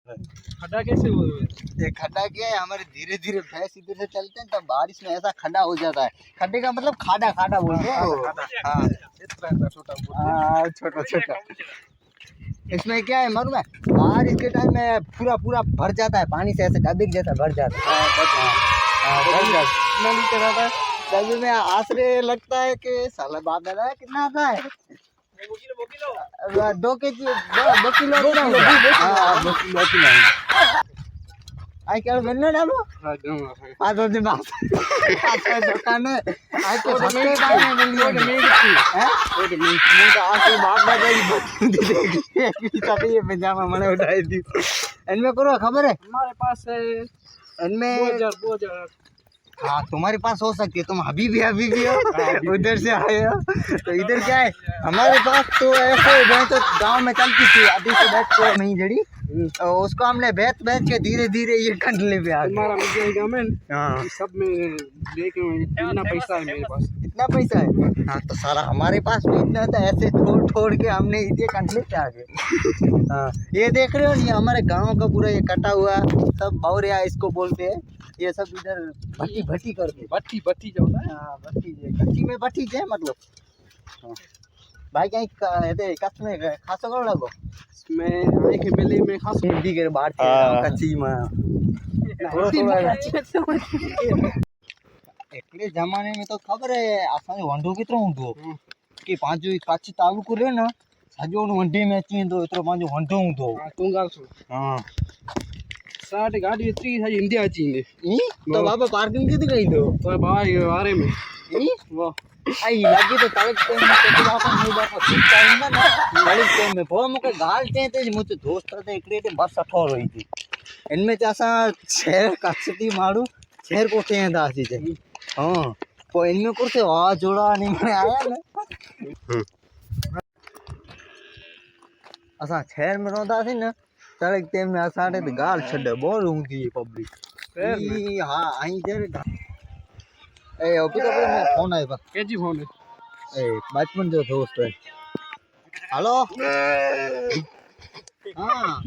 खड्डा कैसे हुआ? ये खड्डा क्या है, हमारे धीरे धीरे भैंस इधर से चलते हैं तब बारिश में ऐसा खड्डा हो जाता है। खड्डे का मतलब खाड़ा खाड़ा बोलते हैं। हाँ छोटा छोटा। इसमें क्या है मालूम है, बारिश के टाइम में पूरा पूरा भर जाता है पानी से, ऐसे डबिक जैसा भर जाता है। भर जाता है डबे में। आसरे लगता है कि साला बाप दादा कितना आता है, 2 केजी 2 किलो 2 किलो। आई क्या बनना डालो आज दिन बात दुकान है आज तो सस्ते दाम में मिल गया है। मैं तो आज बाप दादा की तभी ये पजामा मैंने उठाई थी। इनमें करो खबर है हमारे पास है इनमें 2000। हाँ तुम्हारे पास हो सकती है, तुम अभी भी हो उधर से आए हो। तो इधर क्या है हमारे पास तो ऐसे भैंस तो गांव में चलती थी, अभी से बैठ को नहीं जड़ी, उसको हमने बेच के धीरे धीरे ये कंडले पे आ गए। हाँ सब में लेके इतना पैसा है मेरे पास। इतना पैसा है? हाँ तो सारा हमारे पास भी इतना था, ऐसे छोड़ के हमने इतने कंडले पे आ गए। हाँ ये देख रहे हो, ये हमारे गांव का पूरा ये कटा हुआ सब भौरिया इसको बोलते हैं। ये सब इधर भट्टी करके भट्टी जो होता है। हाँ भट्टी कच्ची में भट्टी है मतलब। हाँ भाई कहीं कच्छ में खासो कर लगो मैं आए के मेले में खास हिंदी के बात कच्ची में एकले जमाने में तो खबर है असांजो वंडो केतिरो हूंदो कि पंहिंजो कच्छ तालुको रहे न सॼो वंडे में अची वेंदो, एतिरो पंहिंजो वंडो हूंदो। तूं ॻाल्हि सुन। हाँ साठ गाड़ी एतिरी सॼी इंडिया अची वेंदी। तो बाबा पार्किंग किथे कई तो तो बारे में वाह आई लगी तो तड़क टाइम में तो बापा मुझे बापा ठीक टाइम ना तड़क टाइम में पोइ मूंखे ॻाल्हि चई ते मुंहिंजो दोस्त ते हिकिड़े ते बस अठो रही थी। इनमें असां शहर कच्छ थी माण्हू शहर कोठे वेंदासीं चई। हाँ पोइ इनमें कुर्ते वाह जोड़ा नहीं में आया न असां शहर में रहंदासीं न तड़क टाइम में असांखे त ॻाल्हि छॾ बोर हूंदी पब्लिक। हाँ आई जर ए अभी तो मेरा फोन आया बा केजी फोन ए बचपन जो दोस्त है। हेलो हाँ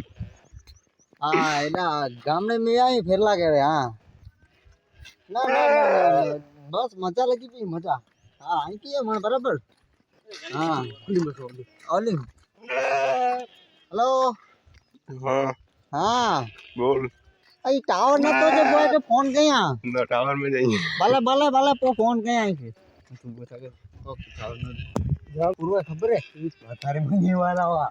हाँ एना गामडे में आई फेरला करे। हाँ ना बस मजा लगी थी मजा। हाँ आई की है मन बराबर। हाँ ओली हेलो हाँ हाँ बोल। आई टावर न तो जो बोए के फोन कया ना टावर में नहीं भले पो फोन कया आई के तू बता के ओके टावर न जा पूरा खबर है तारे मंगे वाला वा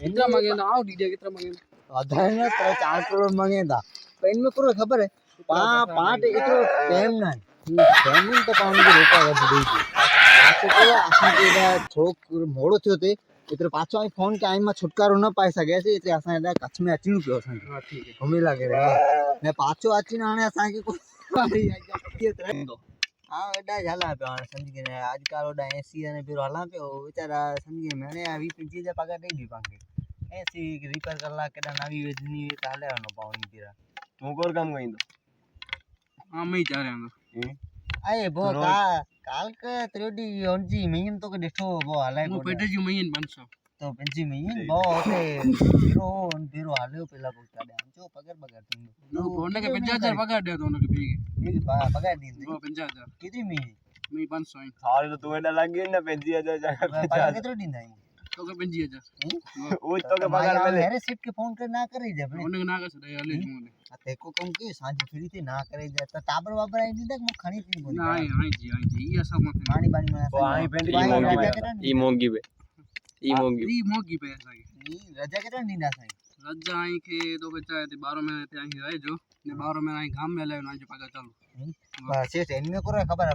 कितना मांगेंदा आओ डीजे कितना मांगेंदा आधार में 4 करोड़ मांगेंदा तो इनमें पूरा खबर है पाट इतो टाइम ना टाइम तो पानी के रोका कर दी थी पाछो को असा के छोक मोड़ो थियो ते इतरो पाछो आई फोन के आई में छुटकारो न पाई सके से इतरे असा एदा कच्छ में अचणो पियो असा। हां ठीक है घूमी लागे रे ने पाछो अची न हाने असा के को हाँ एडा झाला पे हाने समझ के आजकल ओडा एसी ने फिर हला पे बेचारा समझ के मैंने अभी 25 पगार दे दी पाके एसी रिपेयर करला केडा नवी वेजनी ताले न पाउनी तेरा तू कोर काम कहीं तो हां मैं ही चाह रहा हूं आए बो काल के त्रेडी ओंजी महीन तो के देखो बो हलाय वो पेटे जी महीन 500 तो पंजी महीन बो ओते बीरो हाल्यो पेला को काडे जो पगार तुम नो कोने के 50000 पगार दे तो उनके भी पगार दी वो 50000 कितनी महीने मैं 500 साल तो तू एडा लगी न 25000 जगह पगार कितरो दींदा है तो के 25000 वो तो के पगार मिले मेरे सेट के फोन कर ना करे जे अपने उनके ना का सदा हले जुने देखो कम की सांझ फ्री थी ना करे जे तो टाबर वाबर आई दी तक म खणी थी बोली ना आई जी ये सब मत पानी पानी में वो आई पेंट ई मोंगी मोगी पे ऐसा ई रजा केटा नींदा साई रजा आई के तो बच्चा 12 महीने ते आई रहे जो ने 12 महीने आई काम में ले ना जो पगार चालू बस ये इनमें को खबर है